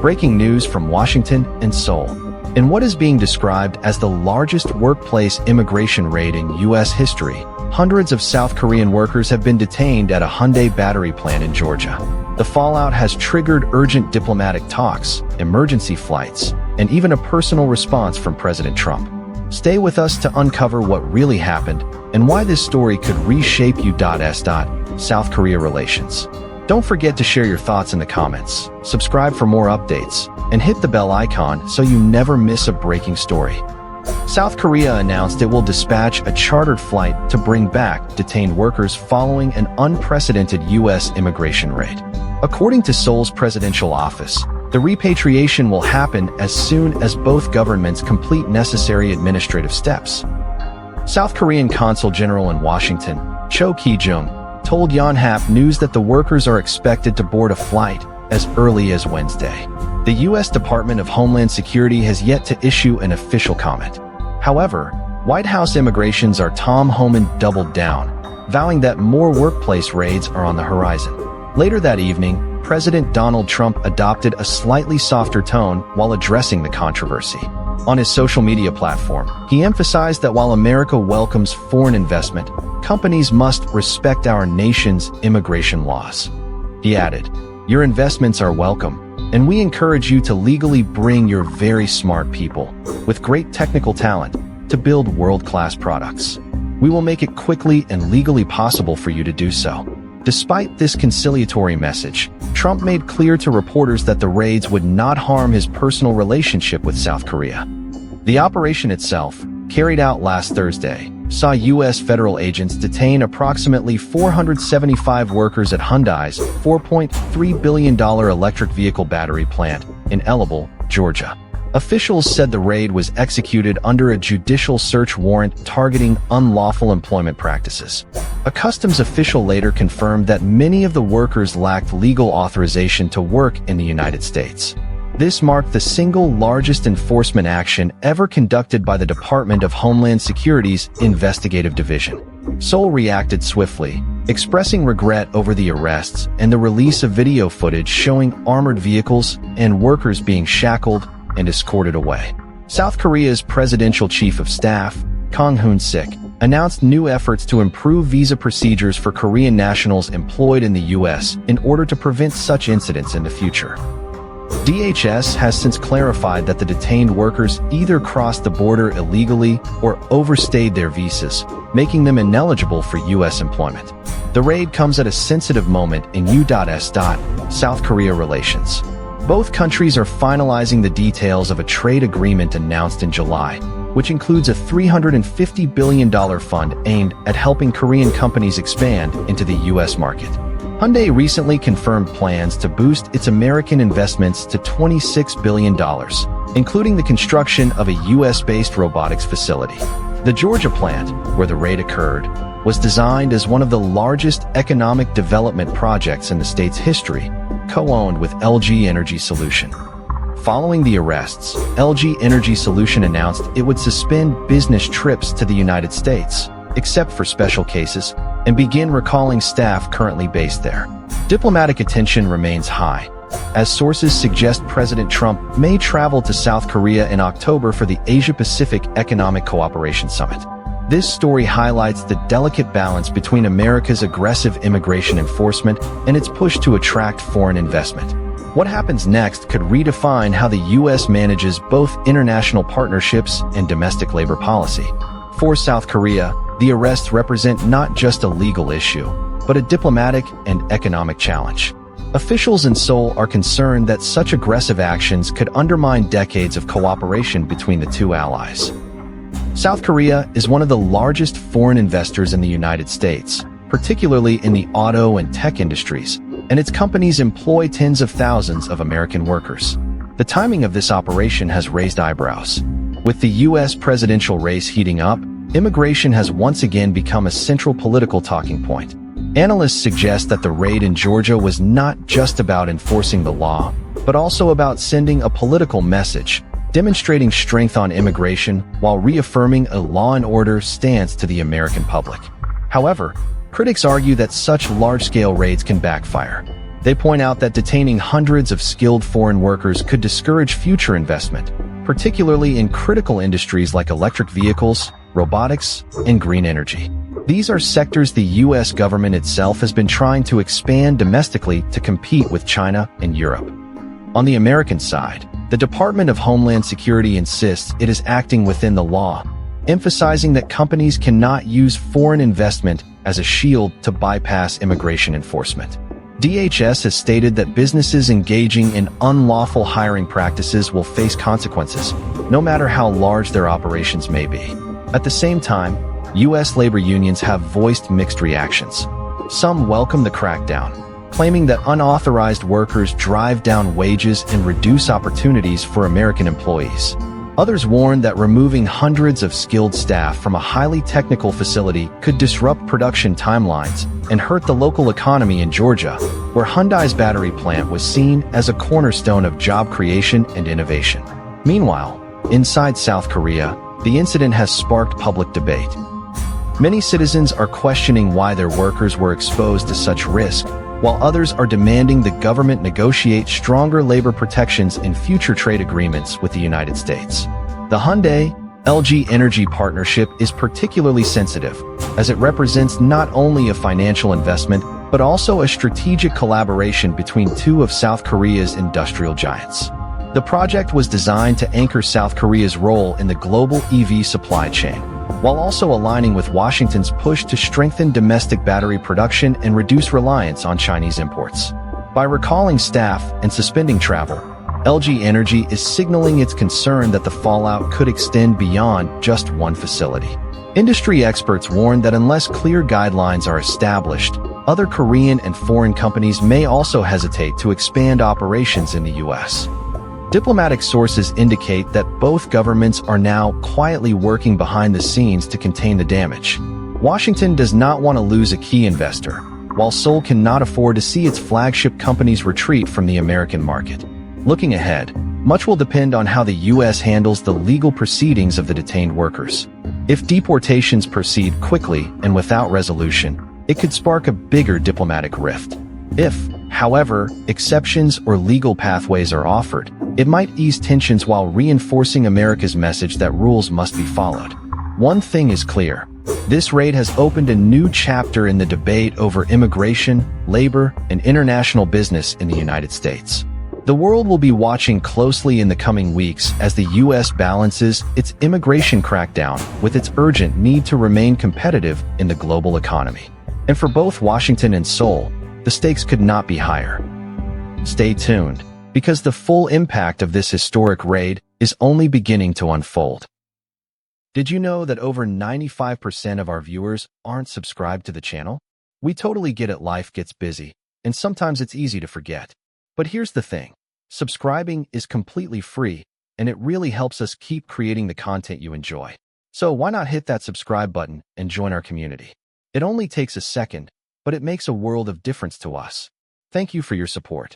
Breaking news from Washington and Seoul. In what is being described as the largest workplace immigration raid in U.S. history, hundreds of South Korean workers have been detained at a Hyundai battery plant in Georgia. The fallout has triggered urgent diplomatic talks, emergency flights, and even a personal response from President Trump. Stay with us to uncover what really happened and why this story could reshape South Korea relations. Don't forget to share your thoughts in the comments, subscribe for more updates, and hit the bell icon so you never miss a breaking story. South Korea announced it will dispatch a chartered flight to bring back detained workers following an unprecedented U.S. immigration raid. According to Seoul's presidential office, the repatriation will happen as soon as both governments complete necessary administrative steps. South Korean Consul General in Washington, Cho Ki-jung, told Yonhap News that the workers are expected to board a flight as early as Wednesday. The U.S. Department of Homeland Security has yet to issue an official comment. However, White House immigrations are Tom Homan doubled down, vowing that more workplace raids are on the horizon. Later that evening, President Donald Trump adopted a slightly softer tone while addressing the controversy. On his social media platform, he emphasized that while America welcomes foreign investment, companies must respect our nation's immigration laws. He added, "Your investments are welcome, and we encourage you to legally bring your very smart people, with great technical talent, to build world-class products. We will make it quickly and legally possible for you to do so." Despite this conciliatory message, Trump made clear to reporters that the raids would not harm his personal relationship with South Korea. The operation itself, carried out last Thursday, saw U.S. federal agents detain approximately 475 workers at Hyundai's $4.3 billion electric vehicle battery plant in Ellable, Georgia. Officials said the raid was executed under a judicial search warrant targeting unlawful employment practices. A customs official later confirmed that many of the workers lacked legal authorization to work in the United States. This marked the single largest enforcement action ever conducted by the Department of Homeland Security's investigative division. Seoul reacted swiftly, expressing regret over the arrests and the release of video footage showing armored vehicles and workers being shackled and escorted away. South Korea's presidential chief of staff, Kang Hoon-sik, announced new efforts to improve visa procedures for Korean nationals employed in the U.S. in order to prevent such incidents in the future. DHS has since clarified that the detained workers either crossed the border illegally or overstayed their visas, making them ineligible for U.S. employment. The raid comes at a sensitive moment in South Korea relations. Both countries are finalizing the details of a trade agreement announced in July, which includes a $350 billion fund aimed at helping Korean companies expand into the U.S. market. Hyundai recently confirmed plans to boost its American investments to $26 billion, including the construction of a U.S.-based robotics facility. The Georgia plant, where the raid occurred, was designed as one of the largest economic development projects in the state's history, co-owned with LG Energy Solution. Following the arrests, LG Energy Solution announced it would suspend business trips to the United States, except for special cases, and begin recalling staff currently based there. Diplomatic attention remains high, as sources suggest President Trump may travel to South Korea in October for the Asia-Pacific Economic Cooperation Summit. This story highlights the delicate balance between America's aggressive immigration enforcement and its push to attract foreign investment. What happens next could redefine how the U.S. manages both international partnerships and domestic labor policy. For South Korea, the arrests represent not just a legal issue, but a diplomatic and economic challenge. Officials in Seoul are concerned that such aggressive actions could undermine decades of cooperation between the two allies. South Korea is one of the largest foreign investors in the United States, particularly in the auto and tech industries, and its companies employ tens of thousands of American workers. The timing of this operation has raised eyebrows. With the U.S. presidential race heating up, immigration has once again become a central political talking point. Analysts suggest that the raid in Georgia was not just about enforcing the law, but also about sending a political message, demonstrating strength on immigration while reaffirming a law and order stance to the American public. However, critics argue that such large-scale raids can backfire. They point out that detaining hundreds of skilled foreign workers could discourage future investment, particularly in critical industries like electric vehicles, robotics, and green energy. These are sectors the U.S. government itself has been trying to expand domestically to compete with China and Europe. On the American side, the Department of Homeland Security insists it is acting within the law, emphasizing that companies cannot use foreign investment as a shield to bypass immigration enforcement. DHS has stated that businesses engaging in unlawful hiring practices will face consequences, no matter how large their operations may be. At the same time, U.S. labor unions have voiced mixed reactions. Some welcome the crackdown, claiming that unauthorized workers drive down wages and reduce opportunities for American employees. Others warn that removing hundreds of skilled staff from a highly technical facility could disrupt production timelines and hurt the local economy in Georgia, where Hyundai's battery plant was seen as a cornerstone of job creation and innovation. Meanwhile, inside South Korea, the incident has sparked public debate. Many citizens are questioning why their workers were exposed to such risk, while others are demanding the government negotiate stronger labor protections in future trade agreements with the United States. The Hyundai-LG Energy partnership is particularly sensitive, as it represents not only a financial investment, but also a strategic collaboration between two of South Korea's industrial giants. The project was designed to anchor South Korea's role in the global EV supply chain, while also aligning with Washington's push to strengthen domestic battery production and reduce reliance on Chinese imports. By recalling staff and suspending travel, LG Energy is signaling its concern that the fallout could extend beyond just one facility. Industry experts warn that unless clear guidelines are established, other Korean and foreign companies may also hesitate to expand operations in the U.S. Diplomatic sources indicate that both governments are now quietly working behind the scenes to contain the damage. Washington does not want to lose a key investor, while Seoul cannot afford to see its flagship companies retreat from the American market. Looking ahead, much will depend on how the U.S. handles the legal proceedings of the detained workers. If deportations proceed quickly and without resolution, it could spark a bigger diplomatic rift. If, however, exceptions or legal pathways are offered, it might ease tensions while reinforcing America's message that rules must be followed. One thing is clear. This raid has opened a new chapter in the debate over immigration, labor, and international business in the United States. The world will be watching closely in the coming weeks as the U.S. balances its immigration crackdown with its urgent need to remain competitive in the global economy. And for both Washington and Seoul, the stakes could not be higher. Stay tuned, because the full impact of this historic raid is only beginning to unfold. Did you know that over 95% of our viewers aren't subscribed to the channel? We totally get it, life gets busy, and sometimes it's easy to forget. But here's the thing. Subscribing is completely free, and it really helps us keep creating the content you enjoy. So why not hit that subscribe button and join our community? It only takes a second, but it makes a world of difference to us. Thank you for your support.